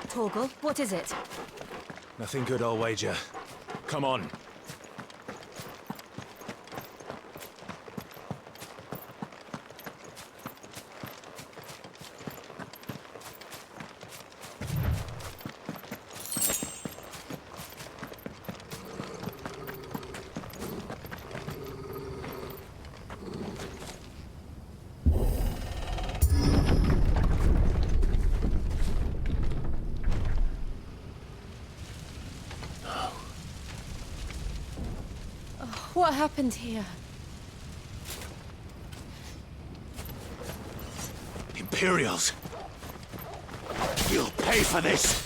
Torgal, what is it? Nothing good, I'll wager. Come on. What happened here? Imperials! You'll pay for this!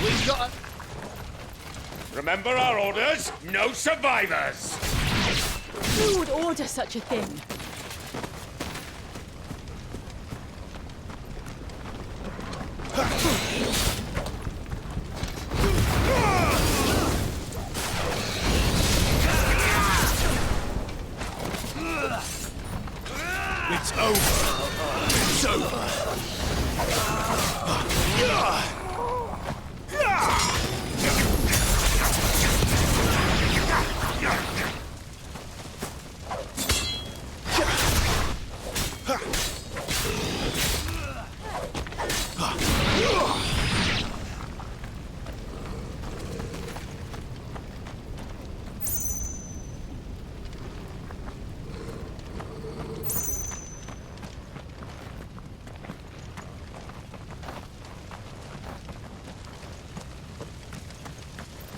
We've got... Remember our orders? No survivors! Who would order such a thing? It's over! It's over!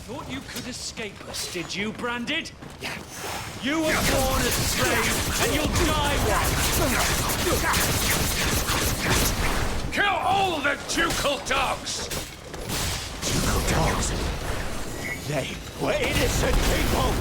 Thought you could escape us, did you, Branded? You were born a slave, and you'll die one! Kill all the ducal dogs! Ducal dogs? They were innocent people!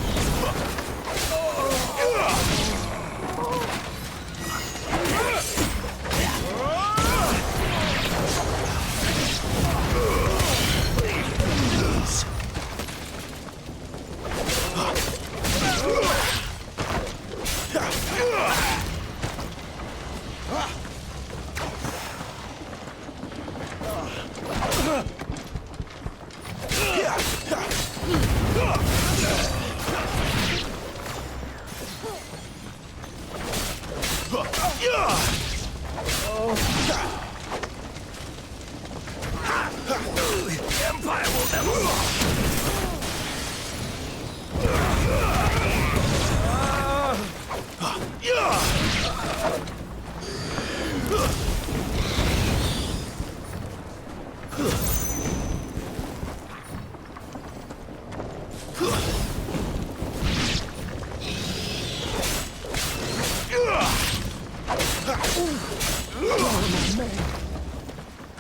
The Empire will never...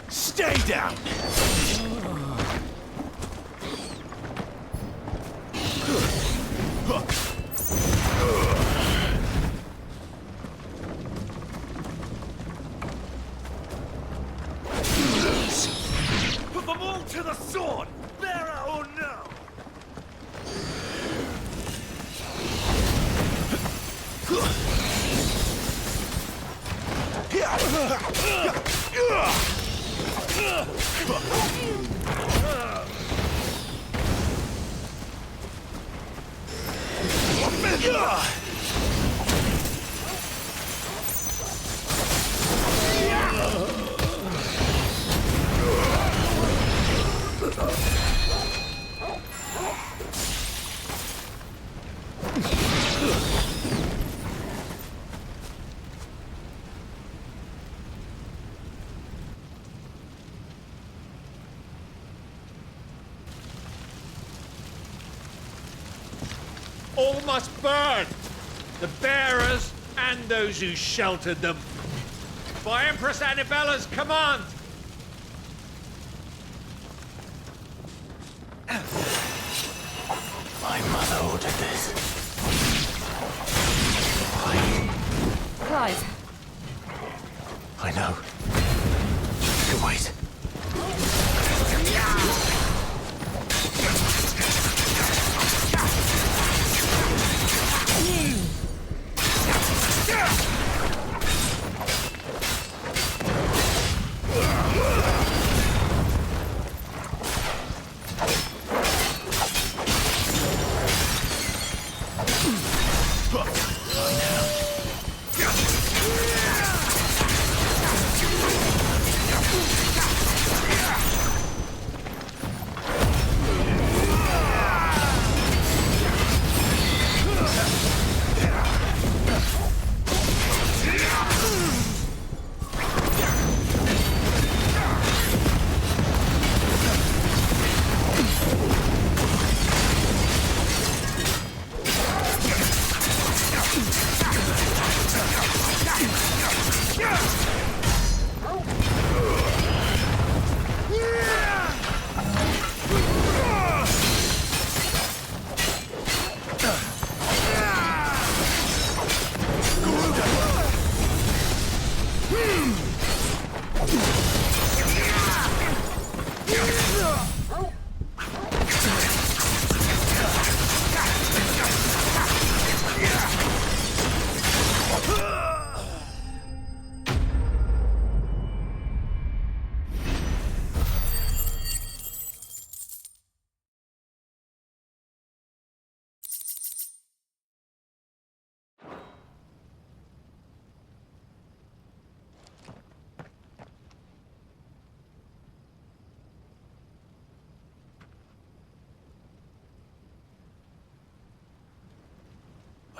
Stay down! Put them all to the sword! Bearer or no! All must burn! The bearers and those who sheltered them. By Empress Annabella's command! My mother ordered this. Clive. I know. You can wait.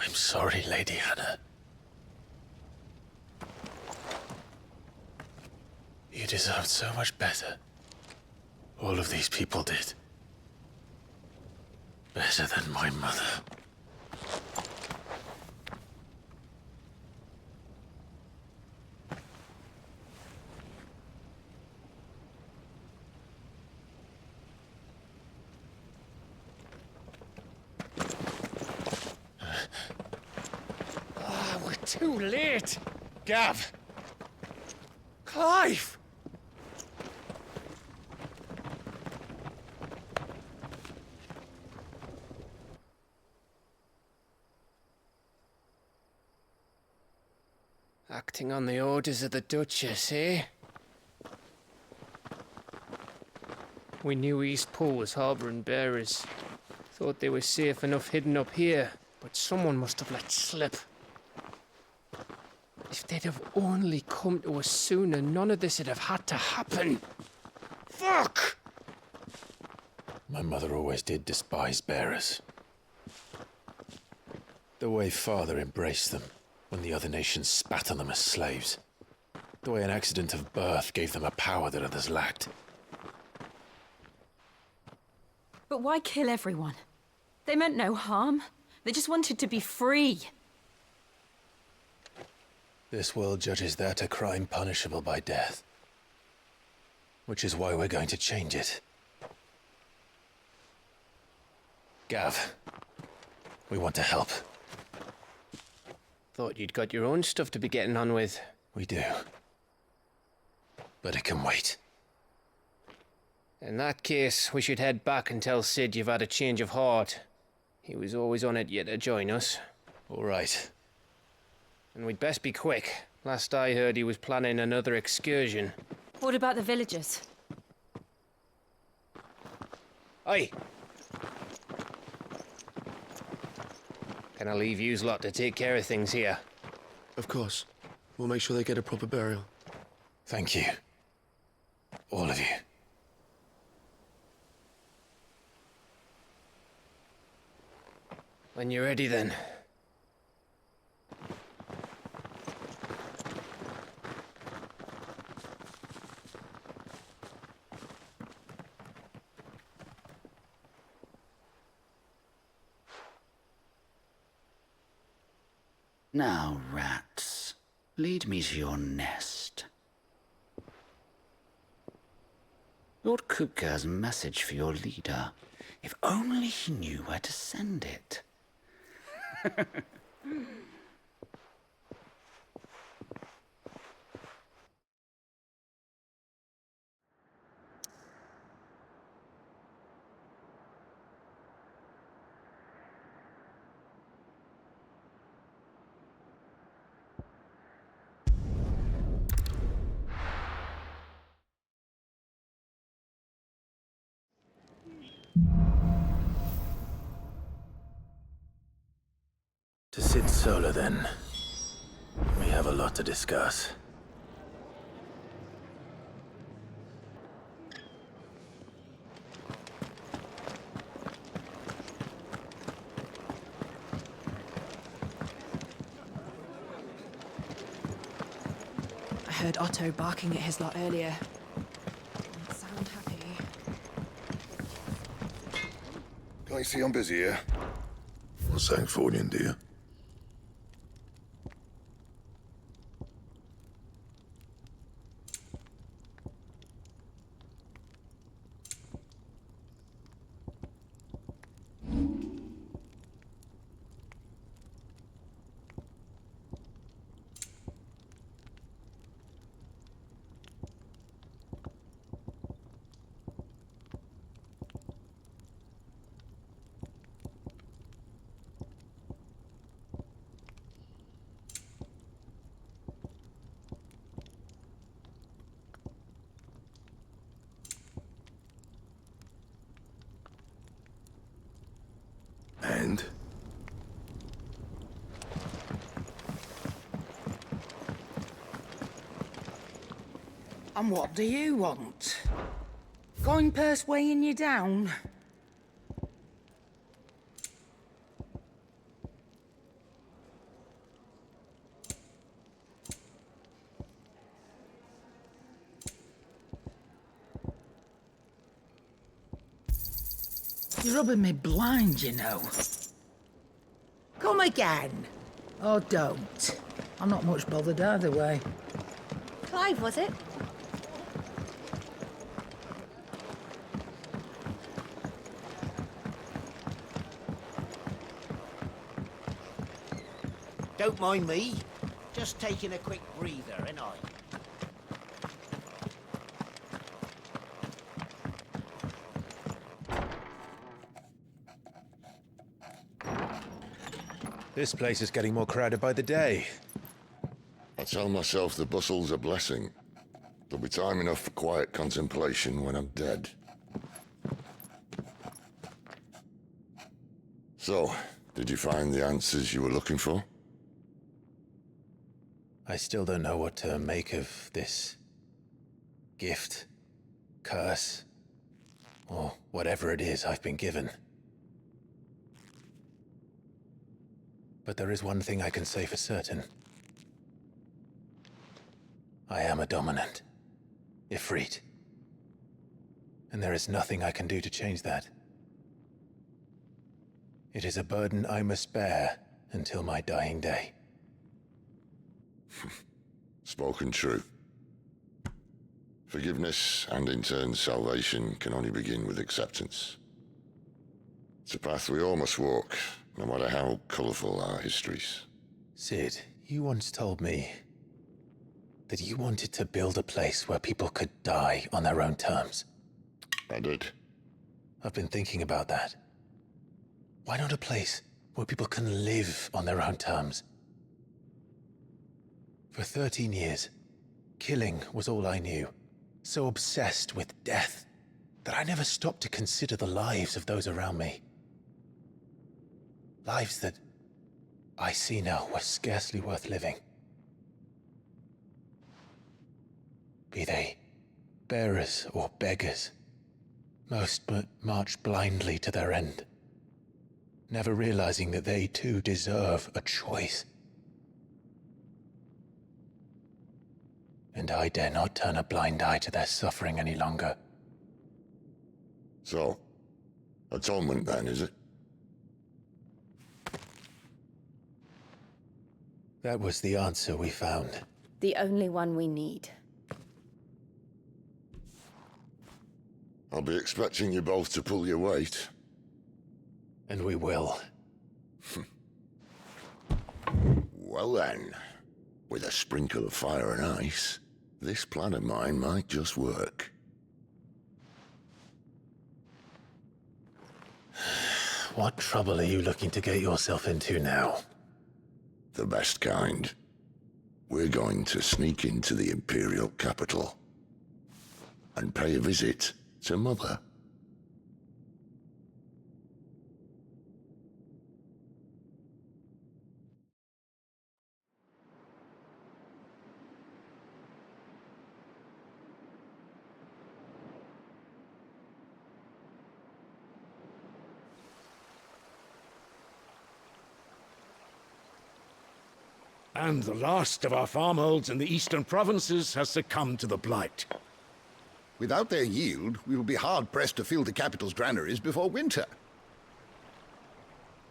I'm sorry, Lady Hannah. You deserved so much better. All of these people did. Better than my mother. We're too late. Gav. Clive. Acting on the orders of the Duchess, eh? We knew East Pool was harbouring bearers. Thought they were safe enough hidden up here, but someone must have let slip. If they'd have only come to us sooner, none of this would have had to happen. Fuck! My mother always did despise bearers. The way Father embraced them when the other nations spat on them as slaves. The way an accident of birth gave them a power that others lacked. But why kill everyone? They meant no harm. They just wanted to be free. This world judges that a crime punishable by death. Which is why we're going to change it. Gav, we want to help. Thought you'd got your own stuff to be getting on with. We do. But it can wait. In that case, we should head back and tell Sid you've had a change of heart. He was always on it yet to join us. All right. And we'd best be quick. Last I heard, he was planning another excursion. What about the villagers? Oi! Can I leave yous lot to take care of things here? Of course. We'll make sure they get a proper burial. Thank you. All of you. When you're ready, then. Now, rats, lead me to your nest. Lord Kupka has a message for your leader. If only he knew where to send it. To Sid Solar, then. We have a lot to discuss. I heard Otto barking at his lot earlier. Didn't sound happy. Can't you see I'm busy here? What's saying Fordian, do you? And what do you want? Going purse weighing you down? You're rubbing me blind, you know. Come again. Or don't. I'm not much bothered either way. Clive, was it? Don't mind me. Just taking a quick breather, ain't I? This place is getting more crowded by the day. I tell myself the bustle's a blessing. There'll be time enough for quiet contemplation when I'm dead. So, did you find the answers you were looking for? I still don't know what to make of this gift, curse, or whatever it is I've been given. But there is one thing I can say for certain. I am a dominant, Ifrit. And there is nothing I can do to change that. It is a burden I must bear until my dying day. Spoken true. Forgiveness, and in turn salvation, can only begin with acceptance. It's a path we all must walk, no matter how colourful our histories. Sid, you once told me that you wanted to build a place where people could die on their own terms. I did. I've been thinking about that. Why not a place where people can live on their own terms? For 13 years, killing was all I knew. So obsessed with death that I never stopped to consider the lives of those around me. Lives that I see now were scarcely worth living. Be they bearers or beggars, most but march blindly to their end, never realizing that they too deserve a choice. And I dare not turn a blind eye to their suffering any longer. So, atonement then, is it? That was the answer we found. The only one we need. I'll be expecting you both to pull your weight. And we will. Well then, with a sprinkle of fire and ice, this plan of mine might just work. What trouble are you looking to get yourself into now? The best kind. We're going to sneak into the Imperial capital and pay a visit to Mother. And the last of our farmholds in the eastern provinces has succumbed to the blight. Without their yield, we will be hard-pressed to fill the capital's granaries before winter.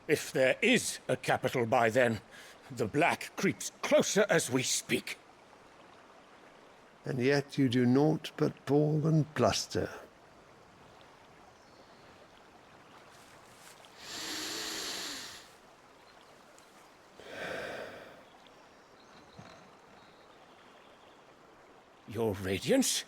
If there is a capital by then, the black creeps closer as we speak. And yet you do naught but bawl and bluster. Your Radiance?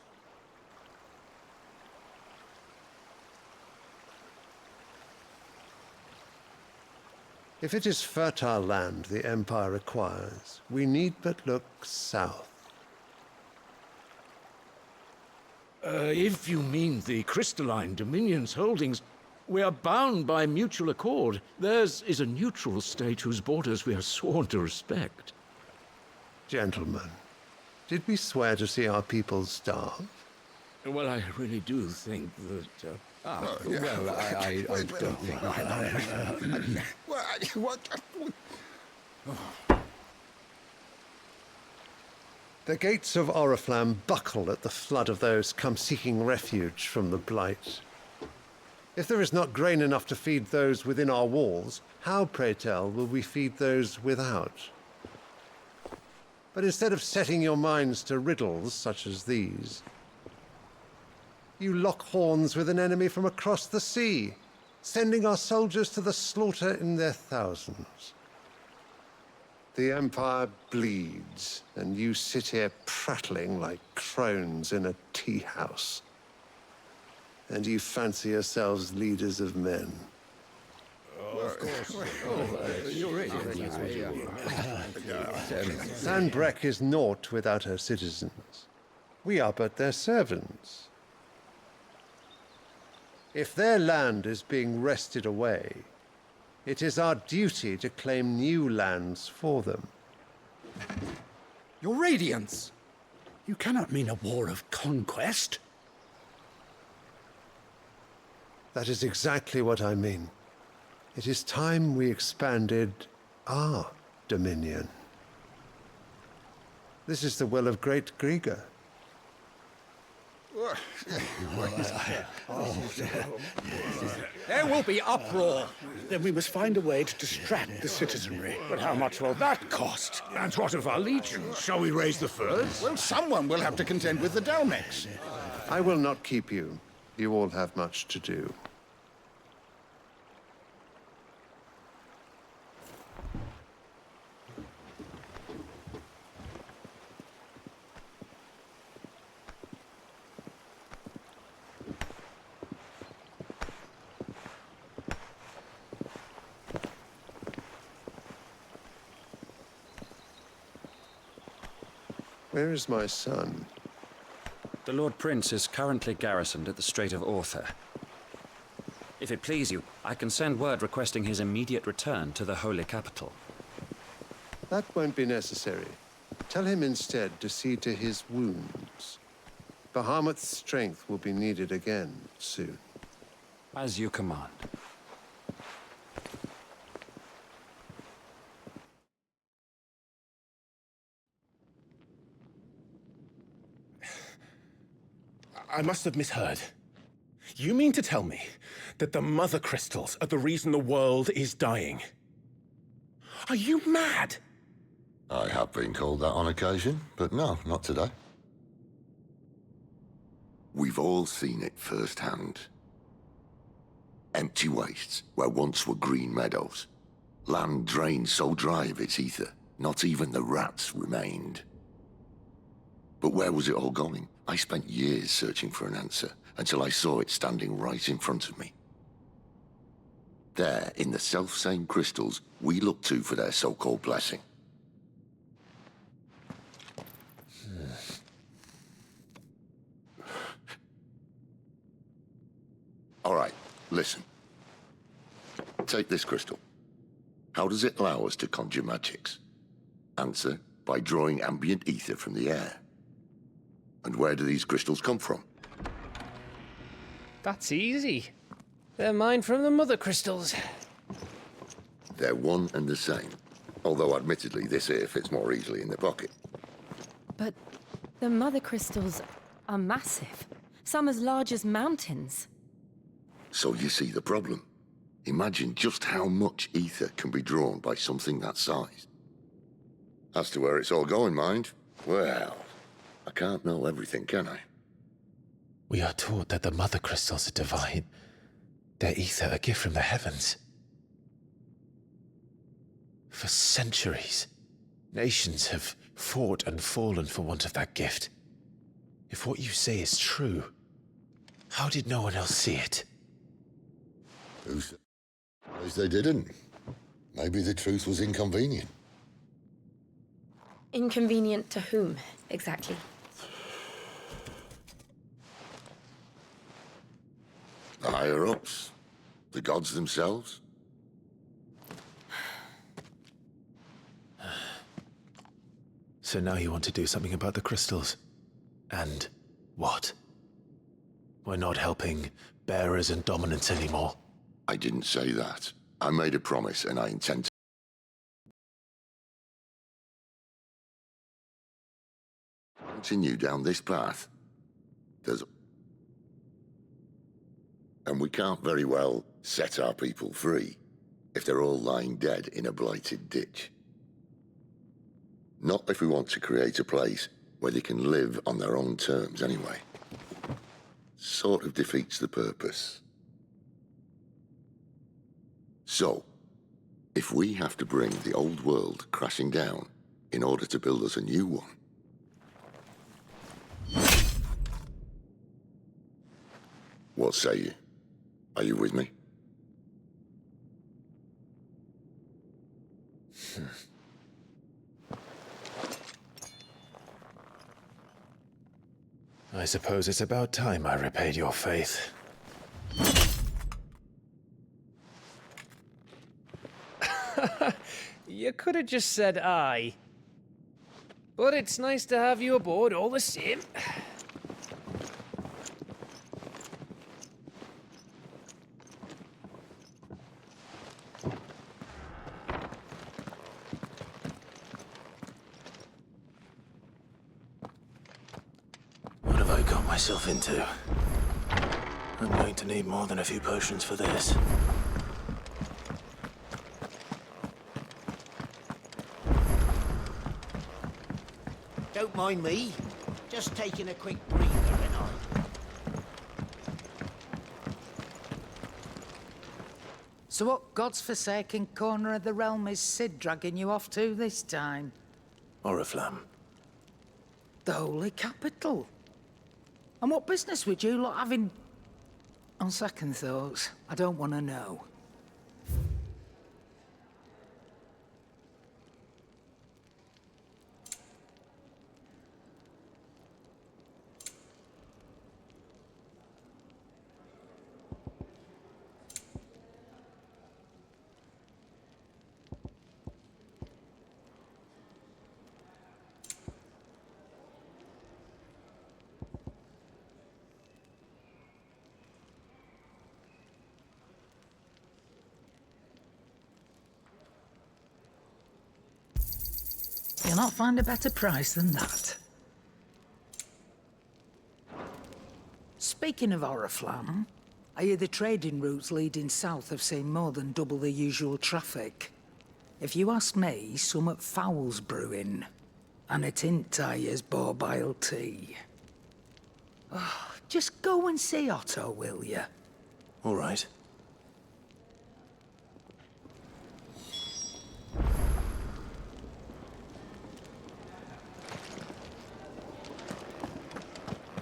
If it is fertile land the Empire requires, we need but look south. If you mean the crystalline Dominion's holdings, we are bound by mutual accord. Theirs is a neutral state whose borders we are sworn to respect. Gentlemen, Did we swear to see our people starve? Well, I really do think that... I don't think... The gates of Oriflamme buckle at the flood of those come seeking refuge from the Blight. If there is not grain enough to feed those within our walls, how, pray tell, will we feed those without? But instead of setting your minds to riddles such as these, you lock horns with an enemy from across the sea, sending our soldiers to the slaughter in their thousands. The Empire bleeds, and you sit here prattling like crones in a tea house. And you fancy yourselves leaders of men. Of course. You're right. Sanbreque is naught without her citizens. We are but their servants. If their land is being wrested away, it is our duty to claim new lands for them. Your Radiance! You cannot mean a war of conquest. That is exactly what I mean. It is time we expanded our dominion. This is the will of great Grieger. There will be uproar. Then we must find a way to distract the citizenry. But how much will that cost? And what of our legions? Shall we raise the furs? Well, someone will have to contend with the Dalmex. I will not keep you. You all have much to do. Where is my son? The Lord Prince is currently garrisoned at the Strait of Arthur. If it please you, I can send word requesting his immediate return to the Holy Capital. That won't be necessary. Tell him instead to see to his wounds. Bahamut's strength will be needed again soon. As you command. I must have misheard. You mean to tell me that the Mother Crystals are the reason the world is dying? Are you mad? I have been called that on occasion, but no, not today. We've all seen it firsthand. Empty wastes where once were green meadows. Land drained so dry of its ether, not even the rats remained. But where was it all going? I spent years searching for an answer, until I saw it standing right in front of me. There, in the self-same crystals we look to for their so-called blessing. All right, listen. Take this crystal. How does it allow us to conjure magics? Answer, by drawing ambient ether from the air. And where do these crystals come from? That's easy. They're mine from the Mother Crystals. They're one and the same. Although, admittedly, this here fits more easily in the pocket. But the Mother Crystals are massive. Some as large as mountains. So you see the problem. Imagine just how much ether can be drawn by something that size. As to where it's all going, mind, well, I can't know everything, can I? We are taught that the Mother Crystals are divine. Their ether a gift from the heavens. For centuries, nations have fought and fallen for want of that gift. If what you say is true, how did no one else see it? Who says they didn't? Maybe the truth was inconvenient. Inconvenient to whom, exactly? The higher-ups? The gods themselves? So now you want to do something about the crystals. And what? We're not helping bearers and dominants anymore. I didn't say that. I made a promise and I intend to continue down this path. And we can't very well set our people free if they're all lying dead in a blighted ditch. Not if we want to create a place where they can live on their own terms anyway. Sort of defeats the purpose. So, if we have to bring the old world crashing down in order to build us a new one, what say you? Are you with me? I suppose it's about time I repaid your faith. You could have just said aye. But it's nice to have you aboard all the same. What have I got myself into? I'm going to need more than a few potions for this. Don't mind me. Just taking a quick breather, and I. So what God's forsaken corner of the realm is Sid dragging you off to this time? Oriflamme. The Holy Capital. And what business would you lot have in... On second thoughts, I don't want to know. You'll not find a better price than that. Speaking of Oriflamme, I hear the trading routes leading south have seen more than double the usual traffic. If you ask me, summat foul's brewing. And it ain't Tyre's borbile tea. Oh, just go and see Otto, will you? All right.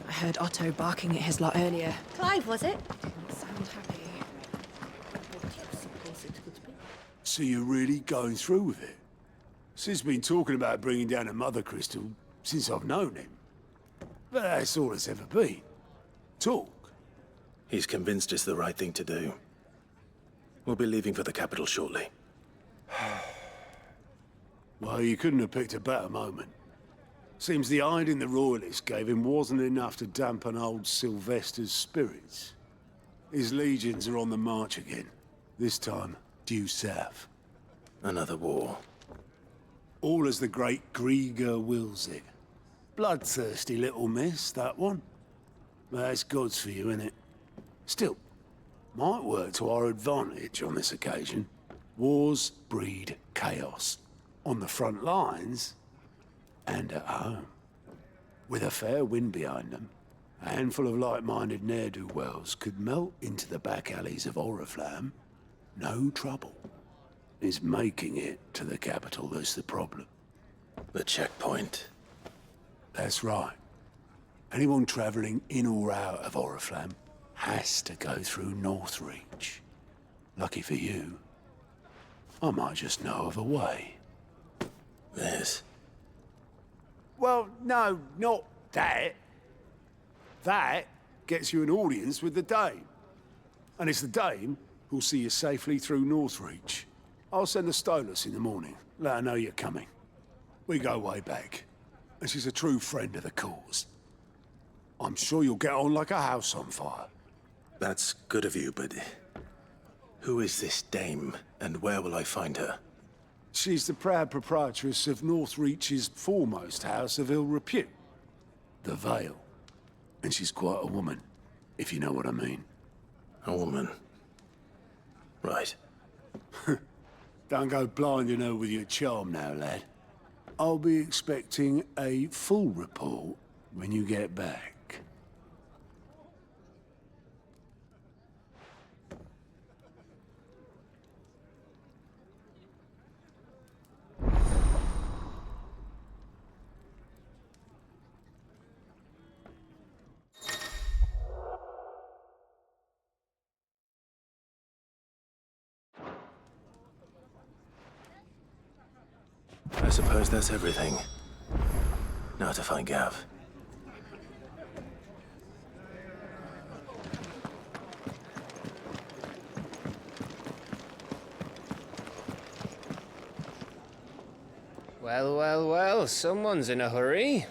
I heard Otto barking at his lot earlier. Clive, was it? Didn't sound happy. So you're really going through with it? Sid's been talking about bringing down a mother crystal since I've known him. But that's all it's ever been. Talk. He's convinced it's the right thing to do. We'll be leaving for the capital shortly. Well, you couldn't have picked a better moment. Seems the hiding the Royalists gave him wasn't enough to dampen old Sylvester's spirits. His legions are on the march again. This time, due south. Another war. All as the great Grieger wills it. Bloodthirsty little miss, that one. But that's God's for you, innit? Still, might work to our advantage on this occasion. Wars breed chaos. On the front lines, and at home. With a fair wind behind them, a handful of like-minded ne'er-do-wells could melt into the back alleys of Oriflamme. No trouble. It's making it to the capital that's the problem. The checkpoint. That's right. Anyone travelling in or out of Oriflamme has to go through Northreach. Lucky for you, I might just know of a way. This? Well, no, not that. That gets you an audience with the Dame. And it's the Dame who'll see you safely through Northreach. I'll send a Stolas in the morning. Let her know you're coming. We go way back. and she's a true friend of the cause. I'm sure you'll get on like a house on fire. That's good of you, but who is this dame, and where will I find her? She's the proud proprietress of Northreach's foremost house of ill repute, the Vale. And she's quite a woman, if you know what I mean. A woman? Right. Don't go blinding her with your charm now, lad. I'll be expecting a full report when you get back. I suppose that's everything. Now to find Gav. Well, well, well, someone's in a hurry.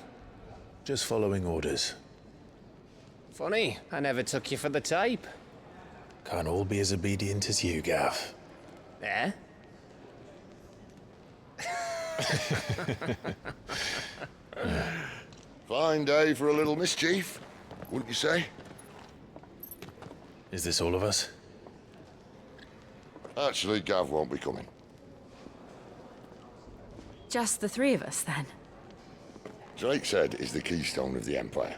Just following orders. Funny, I never took you for the type. Can't all be as obedient as you, Gav. Eh? Fine day for a little mischief, wouldn't you say? Is this all of us? Actually, Gav won't be coming. Just the three of us, then? Drake's Head is the keystone of the Empire.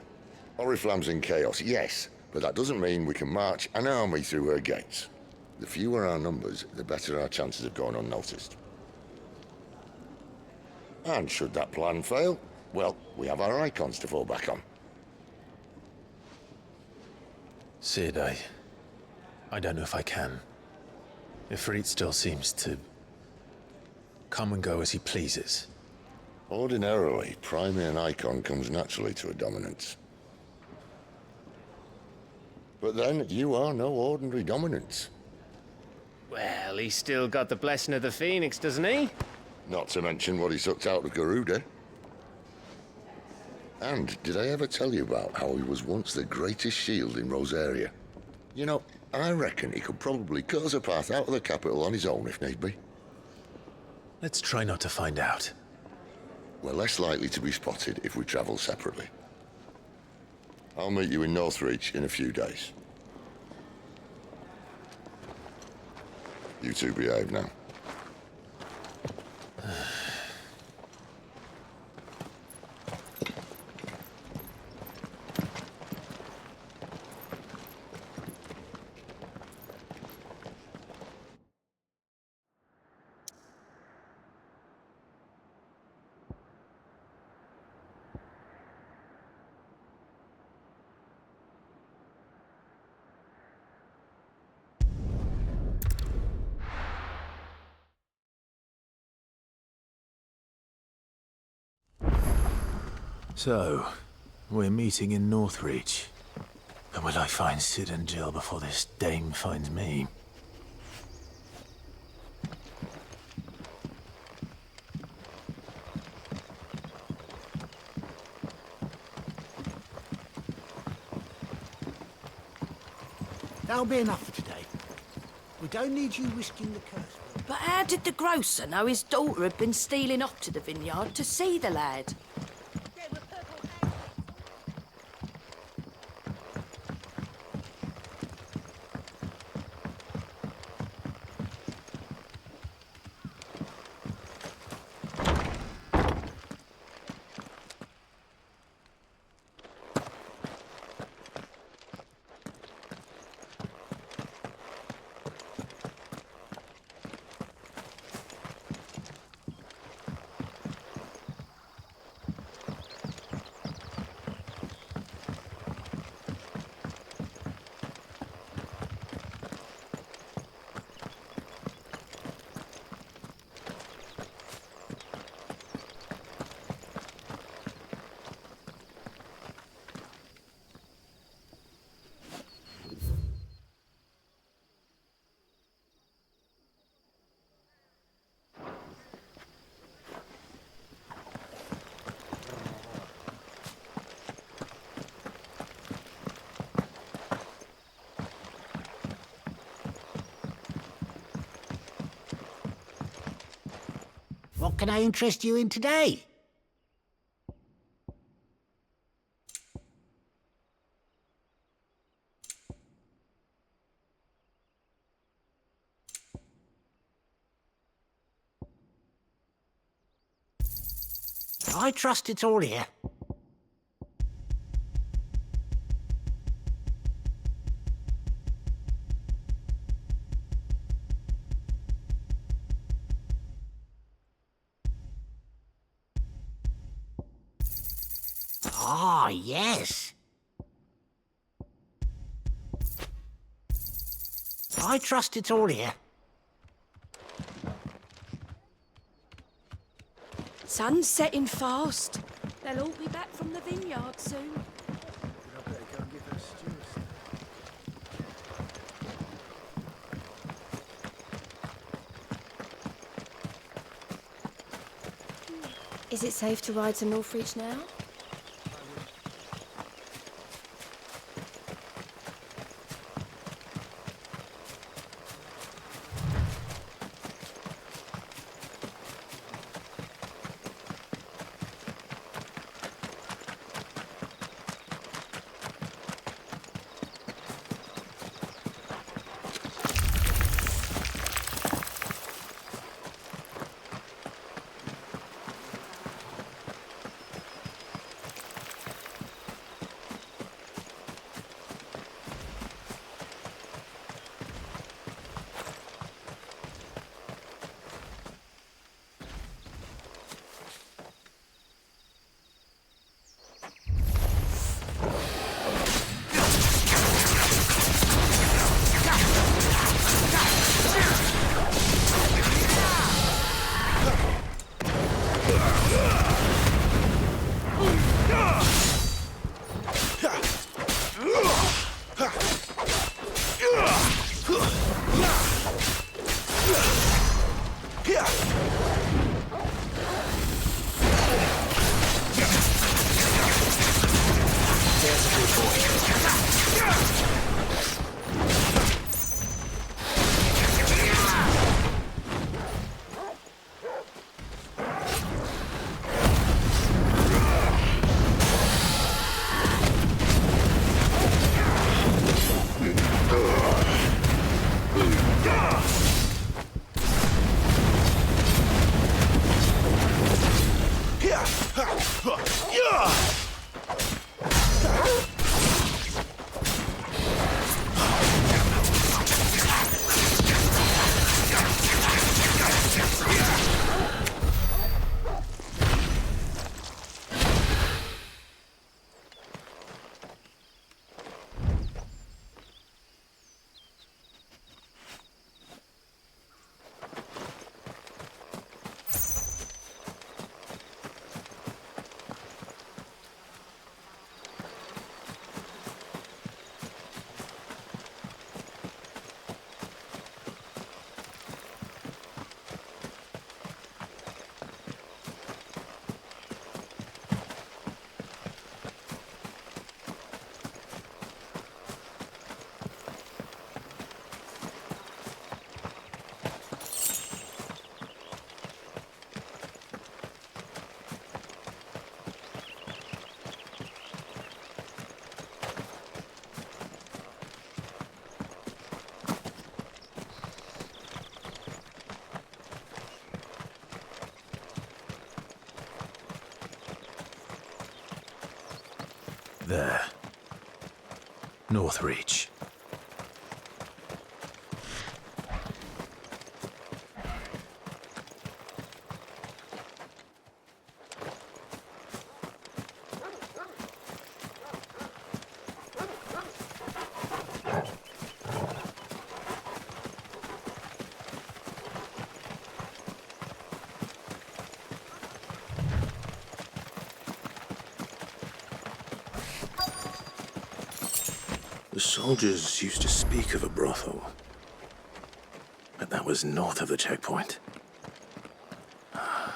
Oriflamme's in chaos, yes, but that doesn't mean we can march an army through her gates. The fewer our numbers, the better our chances of going unnoticed. And should that plan fail, well, we have our icons to fall back on. Sid, I don't know if I can. Ifrit still seems to come and go as he pleases. Ordinarily, priming an icon comes naturally to a dominance. But then, you are no ordinary dominance. Well, he's still got the blessing of the Phoenix, doesn't he? Not to mention what he sucked out of Garuda. And did I ever tell you about how he was once the greatest shield in Rosaria? You know, I reckon he could probably cut us a path out of the capital on his own if need be. Let's try not to find out. We're less likely to be spotted if we travel separately. I'll meet you in Northreach in a few days. You two behave now. So, we're meeting in Northreach. And will I find Sid and Jill before this dame finds me? That'll be enough for today. We don't need you risking the curse. But how did the grocer know his daughter had been stealing off to the vineyard to see the lad? can I interest you in today? I trust it's all here. Ah, yes. I trust it's all here. Sun's setting fast. They'll all be back from the vineyard soon. Is it safe to ride to Northreach now? There. Northreach. The soldiers used to speak of a brothel, but that was north of the checkpoint. I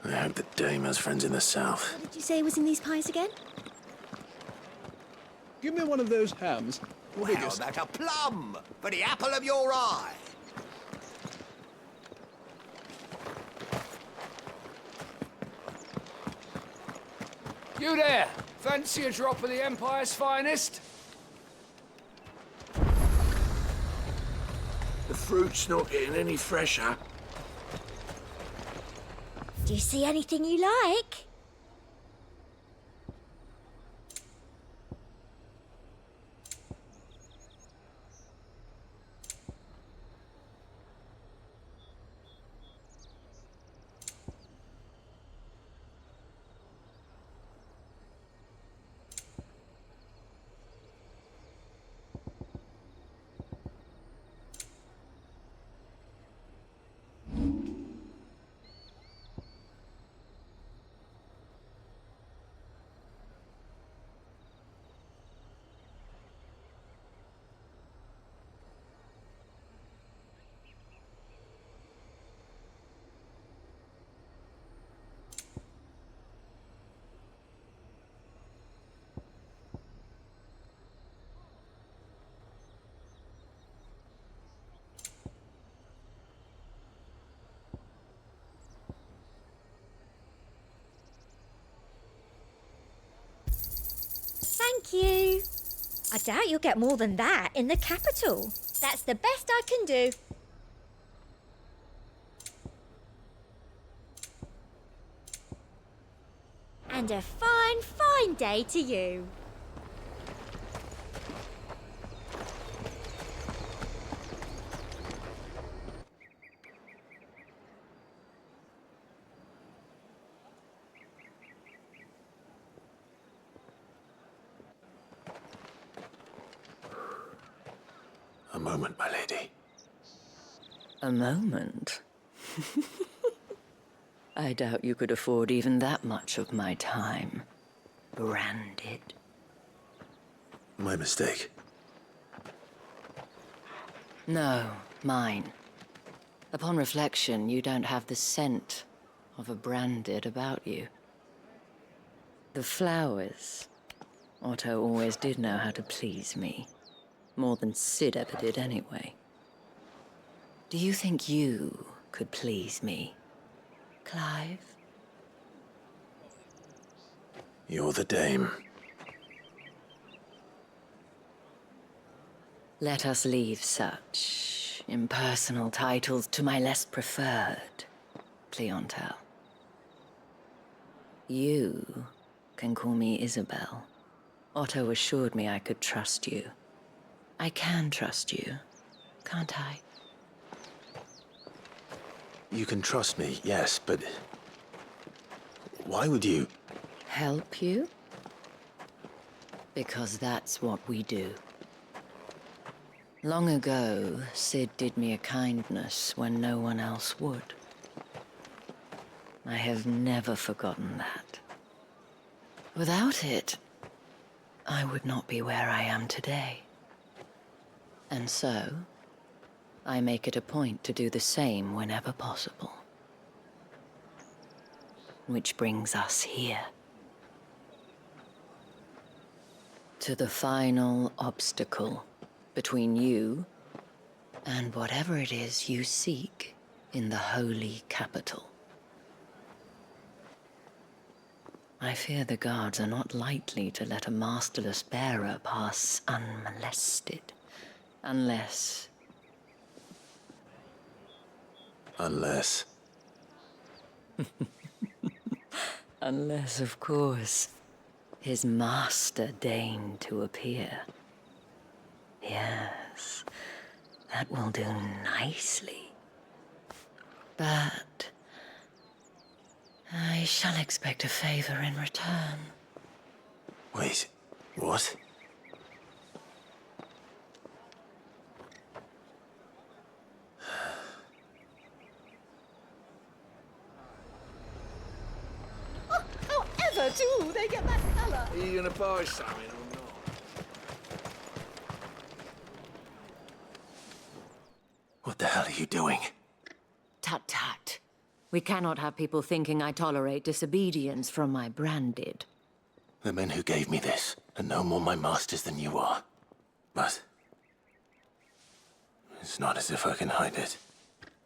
hope the dame has friends in the south. What did you say was in these pies again? Give me one of those hams. Well, that a plum for the apple of your eye. You there! Fancy a drop of the Empire's finest? The fruit's not getting any fresher. Do you see anything you like? Thank you. I doubt you'll get more than that in the capital. That's the best I can do. And a fine, fine day to you. A moment, my lady. A moment? I doubt you could afford even that much of my time. Branded. My mistake. No, mine. Upon reflection, you don't have the scent of a branded about you. The flowers. Otto always did know how to please me. More than Sid ever did anyway. Do you think you could please me, Clive? You're the dame. Let us leave such impersonal titles to my less preferred clientele. You can call me Isabel. Otto assured me I could trust you. I can trust you, can't I? You can trust me, yes, but why would you? Help you? Because that's what we do. Long ago, Sid did me a kindness when no one else would. I have never forgotten that. Without it, I would not be where I am today. And so, I make it a point to do the same whenever possible. Which brings us here. To the final obstacle between you and whatever it is you seek in the holy capital. I fear the guards are not likely to let a masterless bearer pass unmolested. Unless... Unless, of course, his master deigned to appear. Yes, that will do nicely. But I shall expect a favor in return. Wait, what? However, do they get that colour? Are you gonna buy something or not? What the hell are you doing? Tut tut. We cannot have people thinking I tolerate disobedience from my branded. The men who gave me this are no more my masters than you are. But it's not as if I can hide it.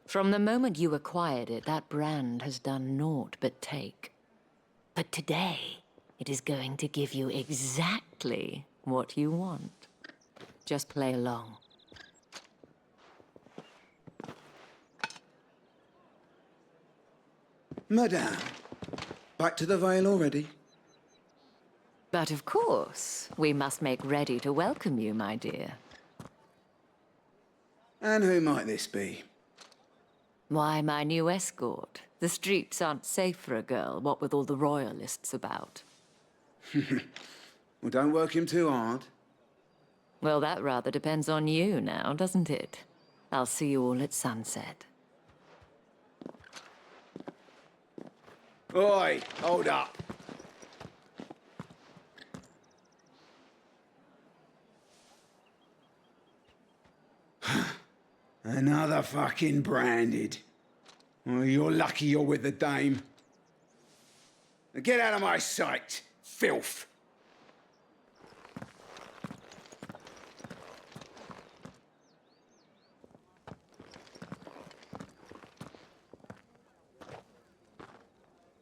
From the moment you acquired it, that brand has done naught but take. But today, It is going to give you exactly what you want. Just play along. Madame, back to the Vale already? But of course, we must make ready to welcome you, my dear. And who might this be? Why, my new escort. The streets aren't safe for a girl, what with all the royalists about. Well, don't work him too hard. Well, that rather depends on you now, doesn't it? I'll see you all at sunset. Oi, hold up. Another fucking branded. Well, you're lucky you're with the dame. Now get out of my sight, filth.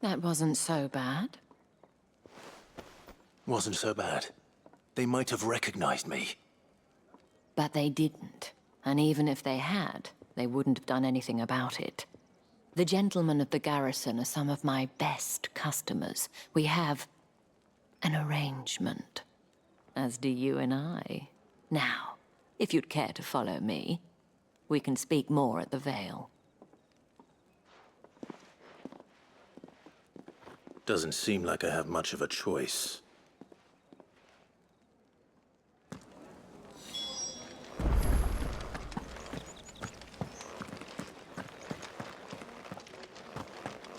That wasn't so bad. Wasn't so bad. They might have recognized me. But they didn't. And even if they had, they wouldn't have done anything about it. The gentlemen of the garrison are some of my best customers. We have an arrangement, as do you and I. Now, if you'd care to follow me, we can speak more at the Vale. Doesn't seem like I have much of a choice.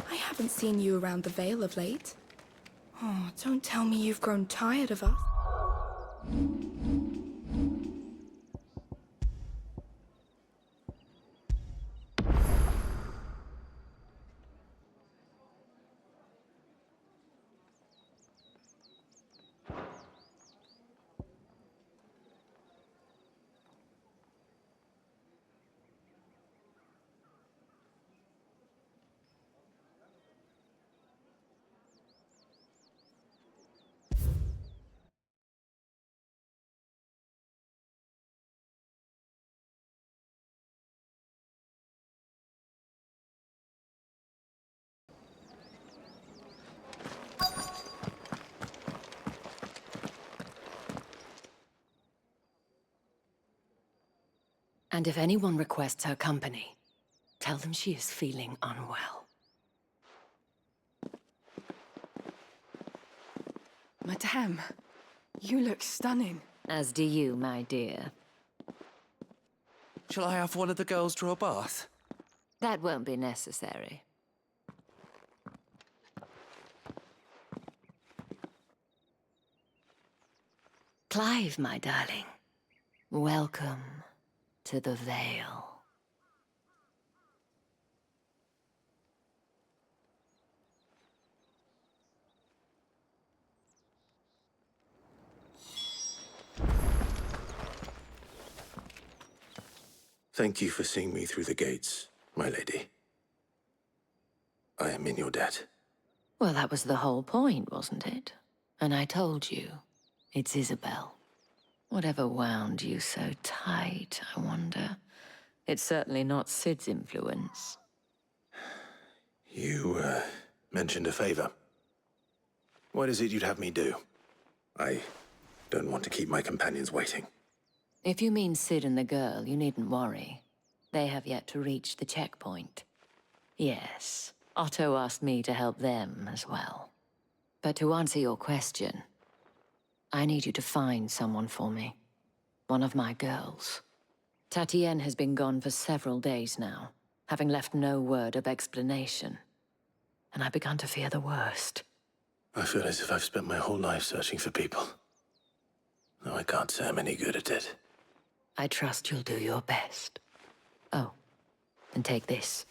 I haven't seen you around the Vale of late. Oh, don't tell me you've grown tired of us. And if anyone requests her company, tell them she is feeling unwell. Madame, you look stunning. As do you, my dear. Shall I have one of the girls draw a bath? That won't be necessary. Clive, my darling. Welcome to the Vale. Thank you for seeing me through the gates, my lady. I am in your debt. Well, that was the whole point, wasn't it? And I told you, it's Isabel. Whatever wound you so tight, I wonder. It's certainly not Sid's influence. You, mentioned a favor. What is it you'd have me do? I don't want to keep my companions waiting. If you mean Sid and the girl, you needn't worry. They have yet to reach the checkpoint. Yes, Otto asked me to help them as well. But to answer your question, I need you to find someone for me. One of my girls. Tatienne has been gone for several days now, having left no word of explanation. And I've begun to fear the worst. I feel as if I've spent my whole life searching for people. Though I can't say I'm any good at it. I trust you'll do your best. Oh, and take this.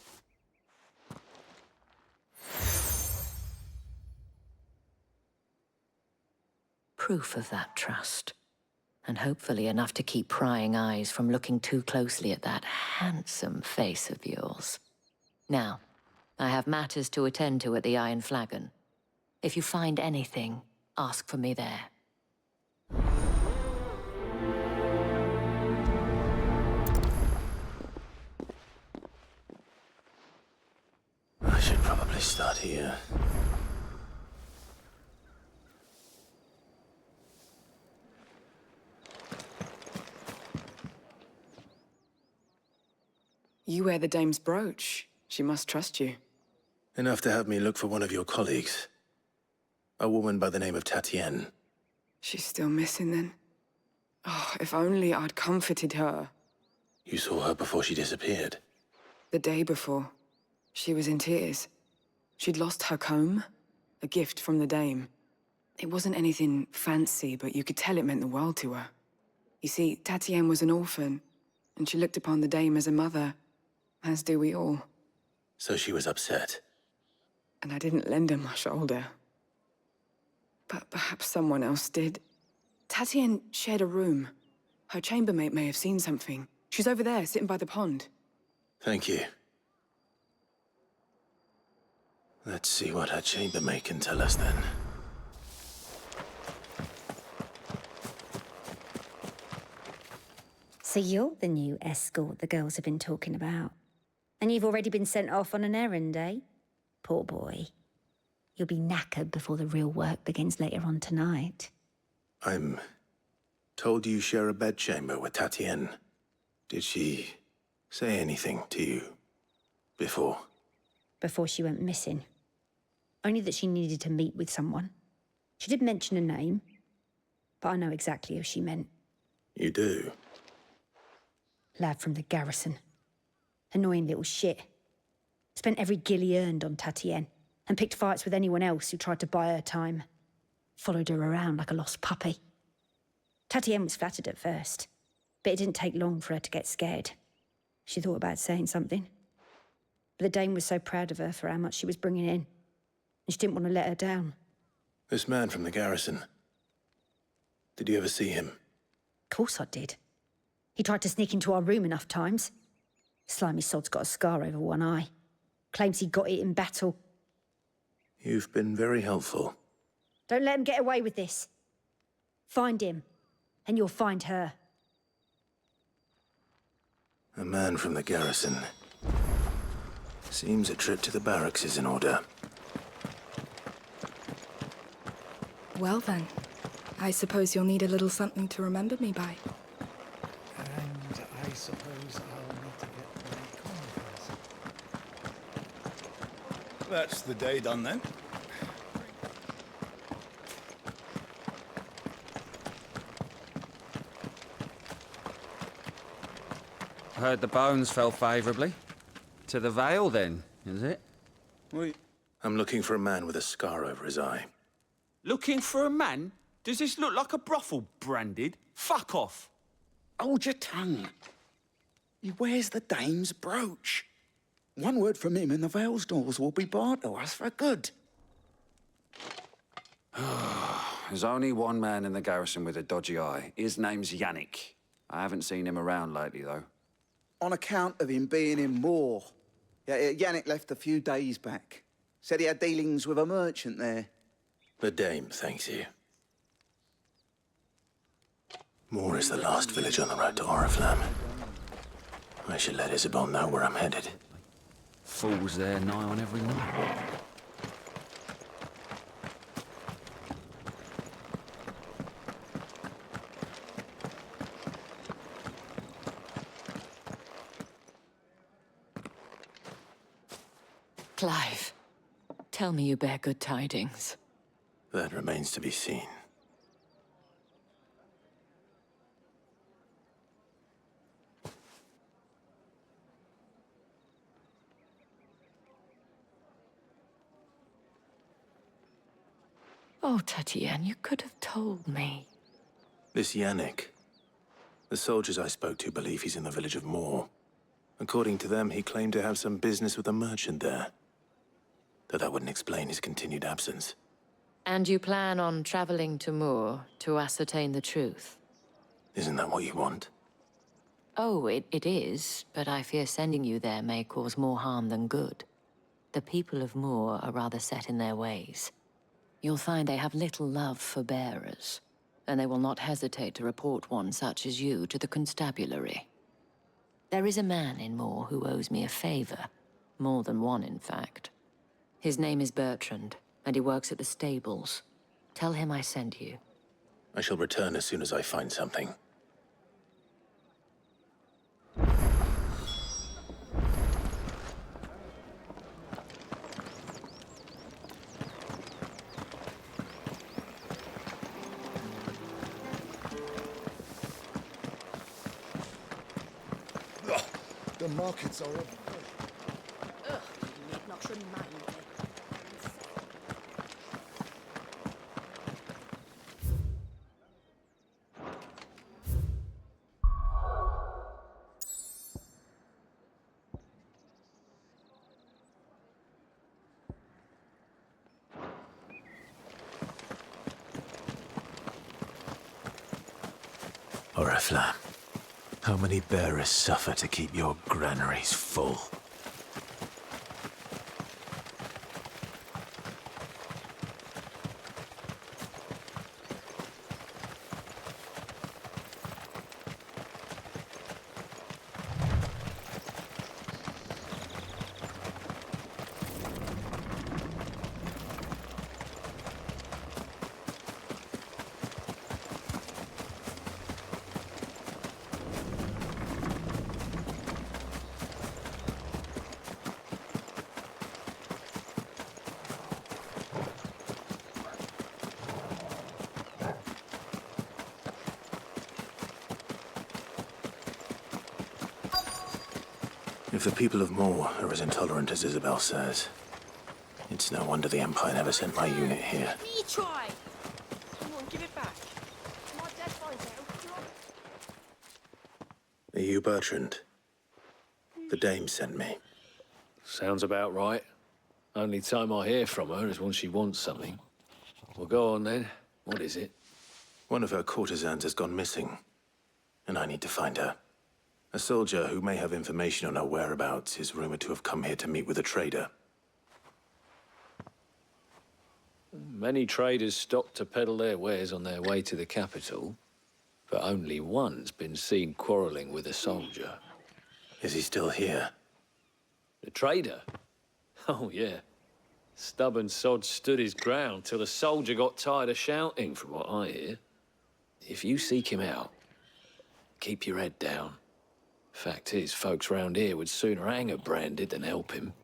Proof of that trust. And hopefully enough to keep prying eyes from looking too closely at that handsome face of yours. Now, I have matters to attend to at the Iron Flagon. If you find anything, Ask for me there. I should probably start here. You wear the dame's brooch. She must trust you. Enough to have me look for one of your colleagues. A woman by the name of Tatienne. She's still missing then. Oh, if only I'd comforted her. You saw her before she disappeared. The day before, she was in tears. She'd lost her comb, a gift from the dame. It wasn't anything fancy, but you could tell it meant the world to her. You see, Tatienne was an orphan, and she looked upon the dame as a mother, as do we all. So she was upset. And I didn't lend her my shoulder. But perhaps someone else did. Tatienne shared a room. Her chambermaid may have seen something. She's over there, sitting by the pond. Thank you. Let's see what her chambermaid can tell us then. So you're the new escort the girls have been talking about. And you've already been sent off on an errand, eh? Poor boy. You'll be knackered before the real work begins later on tonight. I'm told you share a bedchamber with Tatienne. Did she say anything to you before? Before she went missing. Only that she needed to meet with someone. She did mention a name, but I know exactly who she meant. You do? Lad from the garrison. Annoying little shit. Spent every gil he earned on Tatienne, and picked fights with anyone else who tried to buy her time. Followed her around like a lost puppy. Tatienne was flattered at first, but it didn't take long for her to get scared. She thought about saying something. But the dame was so proud of her for how much she was bringing in, and she didn't want to let her down. This man from the garrison. Did you ever see him? Of course I did. He tried to sneak into our room enough times. Slimy sod's got a scar over one eye. Claims he got it in battle. You've been very helpful. Don't let him get away with this. Find him, and you'll find her. A man from the garrison. Seems a trip to the barracks is in order. Well then, I suppose you'll need a little something to remember me by. And I suppose I'll need to get my compass. That's the day done then. I heard the bones fell favourably. To the Vale, then, is it? I'm looking for a man with a scar over his eye. Looking for a man? Does this look like a brothel, Branded? Fuck off! Hold your tongue. He wears the dame's brooch. One word from him and the Vale's doors will be barred to us for good. There's only one man in the garrison with a dodgy eye. His name's Yannick. I haven't seen him around lately, though. On account of him being in Moor. Yeah, Yannick left a few days back. Said he had dealings with a merchant there. The dame thanks you. Moor is the last village on the road to Oriflamme. I should let Isabel know where I'm headed. Fools there nigh on every night. Clive, tell me you bear good tidings. That remains to be seen. Oh, Tatienne, you could have told me. This Yannick. The soldiers I spoke to believe he's in the village of Moor. According to them, he claimed to have some business with a merchant there. Though that wouldn't explain his continued absence. And you plan on traveling to Moor to ascertain the truth? Isn't that what you want? Oh, it is, but I fear sending you there may cause more harm than good. The people of Moor are rather set in their ways. you'll find they have little love for bearers, and they will not hesitate to report one such as you to the constabulary. There is a man in Moor who owes me a favor. More than one, in fact. His name is Bertrand, and he works at the stables. Tell him I sent you. I shall return as soon as I find something. The markets are up. Ugh, you need not remind me. Oriflamme, how many bearers suffer to keep your granaries full? If the people of Moor are as intolerant as Isabel says, it's no wonder the Empire never sent my unit here. Me try! Come on, give it back. My dad finds out. Are you Bertrand? The dame sent me. Sounds about right. Only time I hear from her is when she wants something. Well, go on then. What is it? One of her courtesans has gone missing, and I need to find her. A soldier who may have information on her whereabouts is rumored to have come here to meet with a trader. Many traders stop to peddle their wares on their way to the capital, but only one's been seen quarreling with a soldier. Is he still here? The trader? Oh, yeah. Stubborn sod stood his ground till the soldier got tired of shouting, from what I hear. If you seek him out, keep your head down. Fact is, folks round here would sooner hang a branded than help him.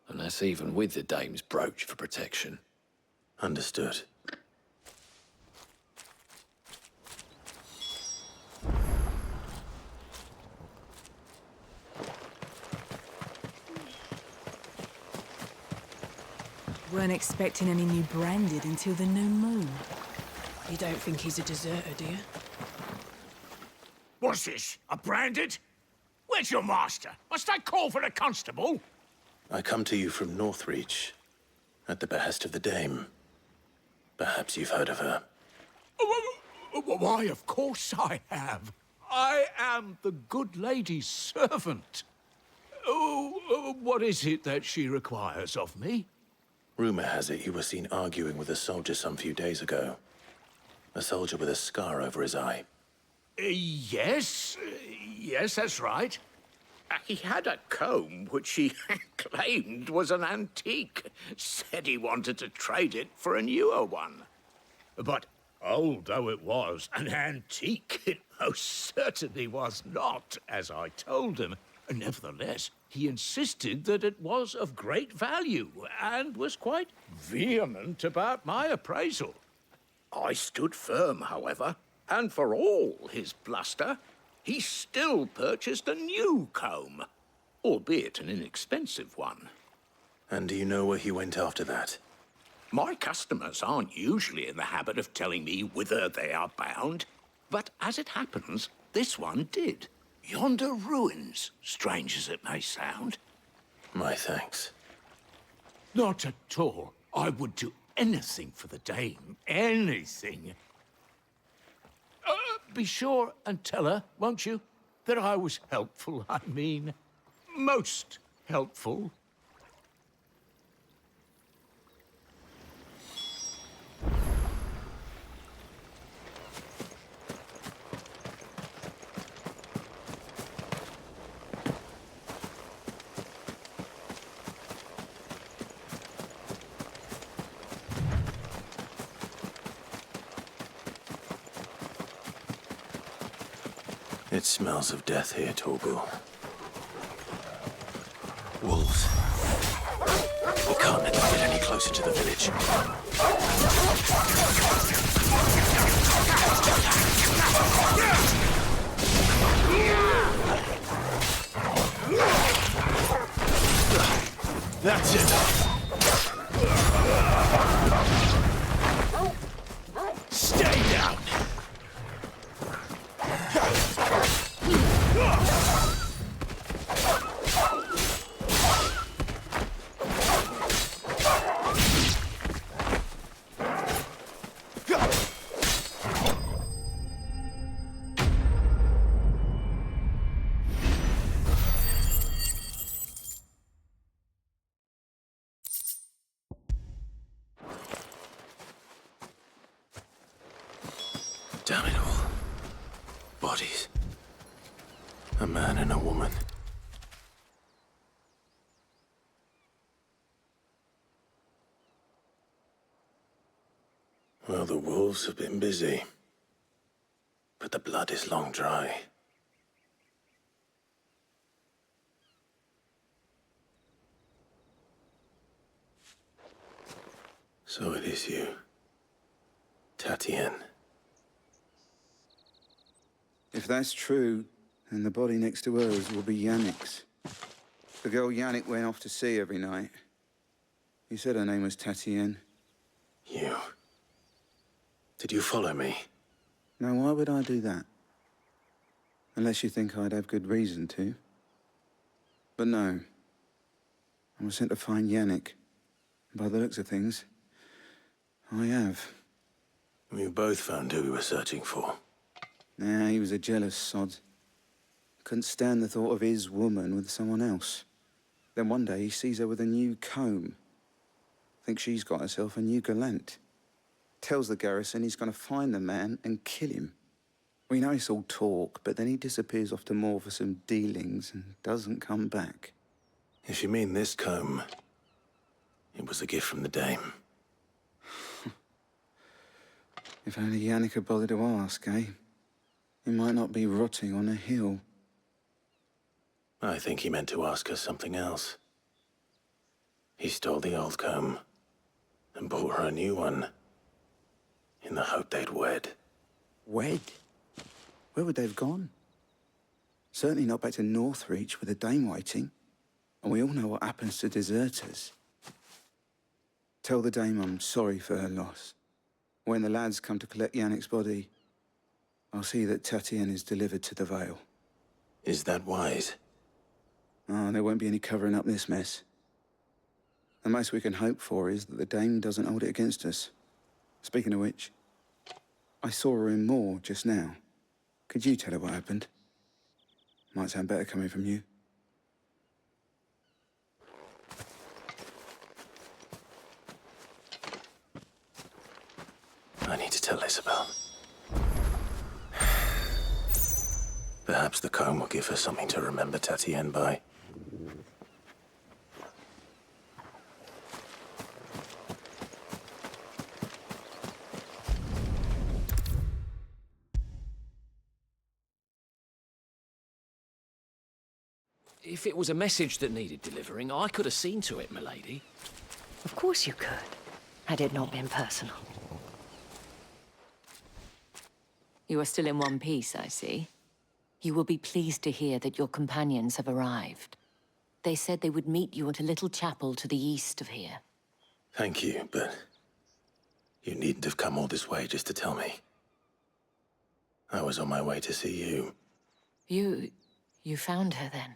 And that's even with the dame's brooch for protection. Understood. Weren't expecting any new branded until the new moon. You don't think he's a deserter, do you? What's this? A branded? Where's your master? Must I call for the constable? I come to you from Northreach, at the behest of the dame. Perhaps you've heard of her. Why, of course I have. I am the good lady's servant. Oh, what is it that she requires of me? Rumor has it you were seen arguing with a soldier some few days ago. A soldier with a scar over his eye. Yes, that's right. He had a comb which he claimed was an antique. Said he wanted to trade it for a newer one. But old though it was, an antique it most certainly was not, as I told him. Nevertheless, he insisted that it was of great value and was quite vehement about my appraisal. I stood firm, however, and for all his bluster, he still purchased a new comb, albeit an inexpensive one. And do you know where he went after that? My customers aren't usually in the habit of telling me whither they are bound, but as it happens, this one did. Yonder ruins, strange as it may sound. My thanks. Not at all. I would do anything for the dame. Anything. Be sure and tell her, won't you, that I was helpful, I mean. Most helpful. It smells of death here, Torgal. Wolves. We can't let them get any closer to the village. That's it. Stay down. Damn it all. Bodies. A man and a woman. Well, the wolves have been busy. But the blood is long dry. So it is you, Tatien. If that's true, then the body next to hers will be Yannick's. The girl Yannick went off to see every night. You said her name was Tatien. You. Did you follow me? Now, why would I do that? Unless you think I'd have good reason to. But no. I was sent to find Yannick. By the looks of things, I have. We both found who we were searching for. Nah, he was a jealous sod. Couldn't stand the thought of his woman with someone else. Then one day he sees her with a new comb. Thinks she's got herself a new gallant. Tells the garrison he's gonna find the man and kill him. We know it's all talk, but then he disappears off to Moor for some dealings and doesn't come back. If you mean this comb, it was a gift from the dame. If only Yannick had bothered to ask, eh? He might not be rotting on a hill. I think he meant to ask her something else. He stole the old comb and bought her a new one in the hope they'd wed. Wed? Where would they have gone? Certainly not back to Northreach with a dame waiting. And we all know what happens to deserters. Tell the dame I'm sorry for her loss. When the lads come to collect Yannick's body, I'll see that Tatien is delivered to the Vale. Is that wise? Oh, there won't be any covering up this mess. The most we can hope for is that the dame doesn't hold it against us. Speaking of which, I saw her in Moor just now. Could you tell her what happened? Might sound better coming from you. I need to tell Isabel. Perhaps the comb will give her something to remember Tatien by. If it was a message that needed delivering, I could have seen to it, milady. Of course you could, had it not been personal. You are still in one piece, I see. You will be pleased to hear that your companions have arrived. They said they would meet you at a little chapel to the east of here. Thank you, but you needn't have come all this way just to tell me. I was on my way to see you. You found her then?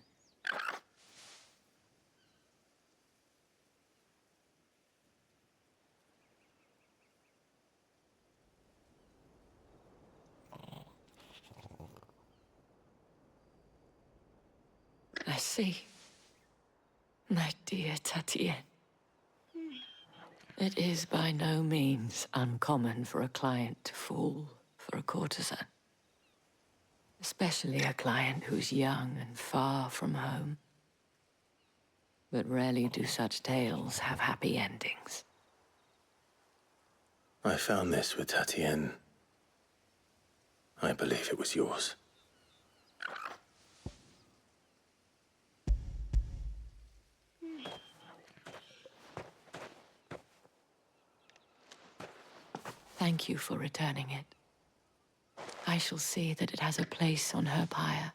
I see. My dear Tatien. It is by no means uncommon for a client to fall for a courtesan. Especially a client who's young and far from home. But rarely do such tales have happy endings. I found this with Tatien. I believe it was yours. Thank you for returning it. I shall see that it has a place on her pyre.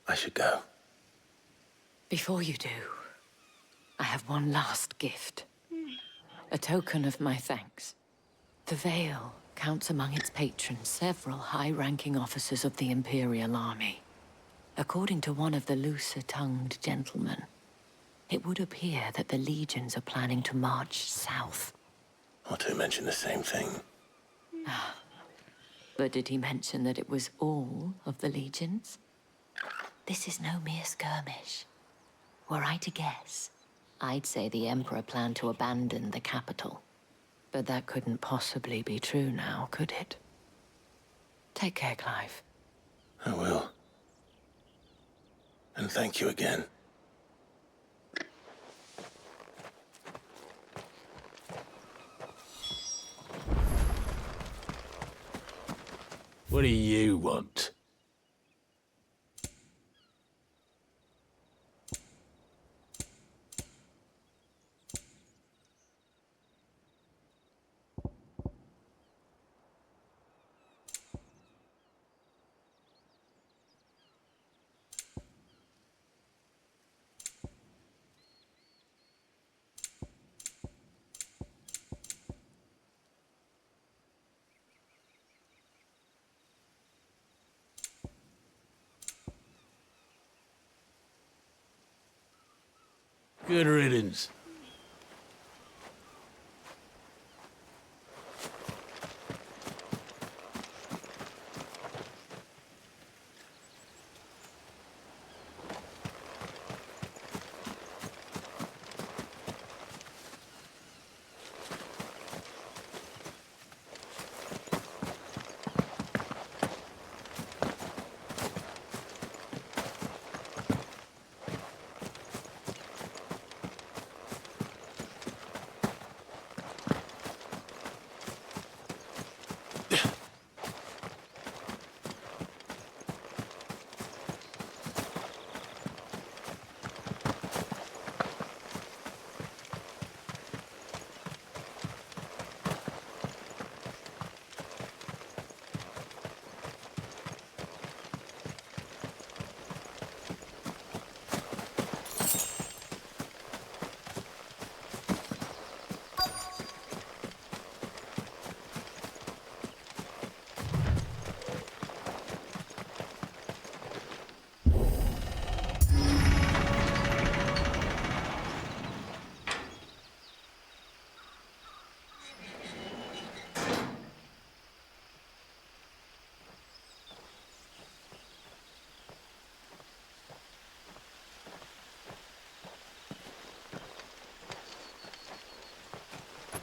I should go. Before you do, I have one last gift. A token of my thanks. The Vale counts among its patrons several high-ranking officers of the Imperial Army. According to one of the looser-tongued gentlemen, it would appear that the legions are planning to march south. Or to mention the same thing. But did he mention that it was all of the legions? This is no mere skirmish. Were I to guess, I'd say the Emperor planned to abandon the capital. But that couldn't possibly be true now, could it? Take care, Clive. I will. And thank you again. What do you want? Good riddance.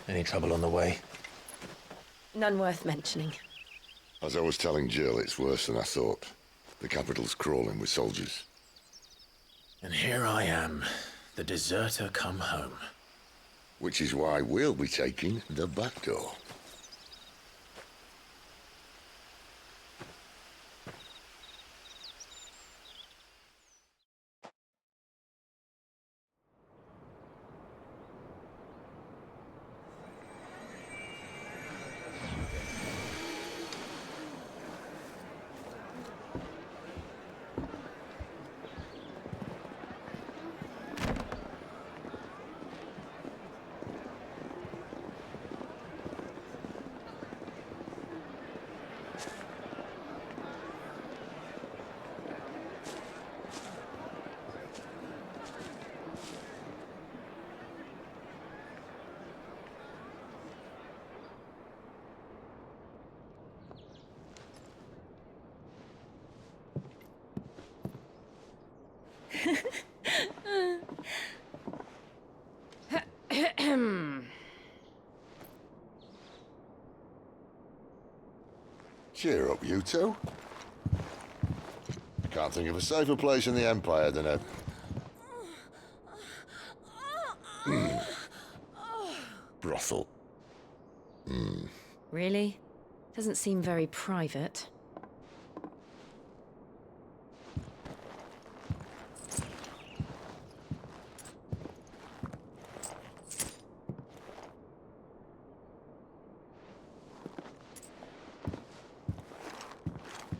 Any trouble on the way? None worth mentioning. As I was telling Jill, it's worse than I thought. The capital's crawling with soldiers. And here I am, the deserter come home. Which is why we'll be taking the back door. Cheer up, you two. Can't think of a safer place in the Empire than a... brothel. Really? Doesn't seem very private.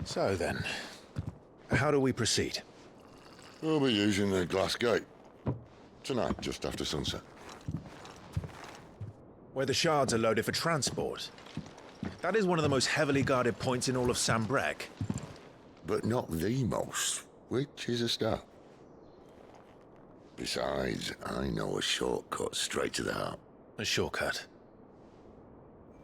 So then, how do we proceed? We'll be using the glass gate. Tonight, just after sunset. Where the shards are loaded for transport. That is one of the most heavily guarded points in all of Sambrec. But not the most, which is a start. Besides, I know a shortcut straight to the heart. A shortcut?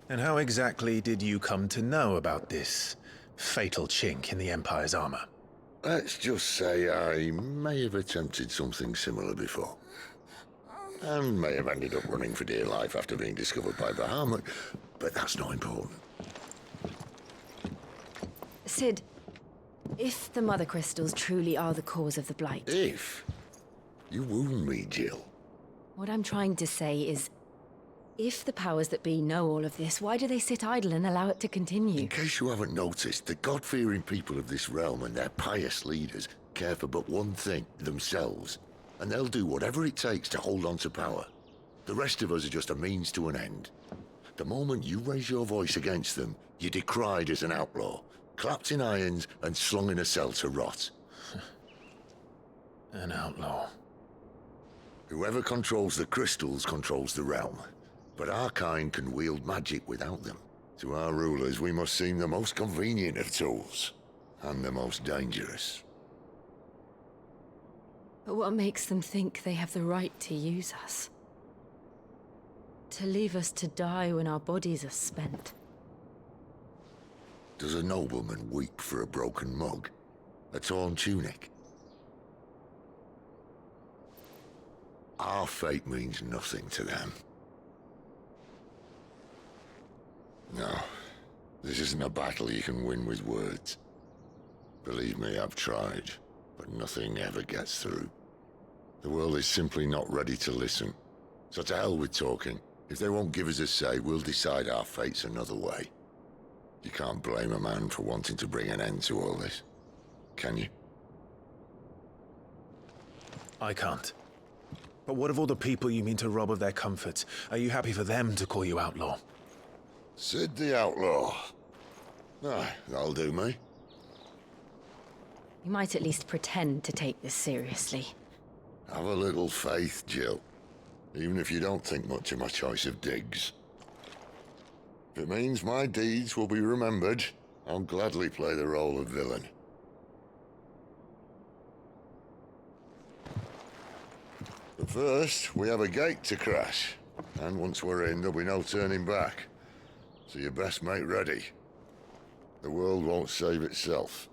And how exactly did you come to know about this fatal chink in the Empire's armor? Let's just say I may have attempted something similar before. And may have ended up running for dear life after being discovered by Bahamut, but that's not important. Sid, if the Mother Crystals truly are the cause of the Blight... If? You wound me, Jill. What I'm trying to say is, if the powers that be know all of this, why do they sit idle and allow it to continue? In case you haven't noticed, the God-fearing people of this realm and their pious leaders care for but one thing, themselves. And they'll do whatever it takes to hold on to power. The rest of us are just a means to an end. The moment you raise your voice against them, you're decried as an outlaw, clapped in irons and slung in a cell to rot. An outlaw. Whoever controls the crystals controls the realm. But our kind can wield magic without them. To our rulers, we must seem the most convenient of tools. And the most dangerous. But what makes them think they have the right to use us? To leave us to die when our bodies are spent? Does a nobleman weep for a broken mug? A torn tunic? Our fate means nothing to them. No, this isn't a battle you can win with words. Believe me, I've tried, but nothing ever gets through. The world is simply not ready to listen. So to hell with talking. If they won't give us a say, we'll decide our fates another way. You can't blame a man for wanting to bring an end to all this, can you? I can't. But what of all the people you mean to rob of their comforts? Are you happy for them to call you outlaw? Sid the Outlaw. Aye, that'll do me. You might at least pretend to take this seriously. Have a little faith, Jill. Even if you don't think much of my choice of digs. If it means my deeds will be remembered, I'll gladly play the role of villain. But first, we have a gate to crash. And once we're in, there'll be no turning back. So you best make ready. The world won't save itself.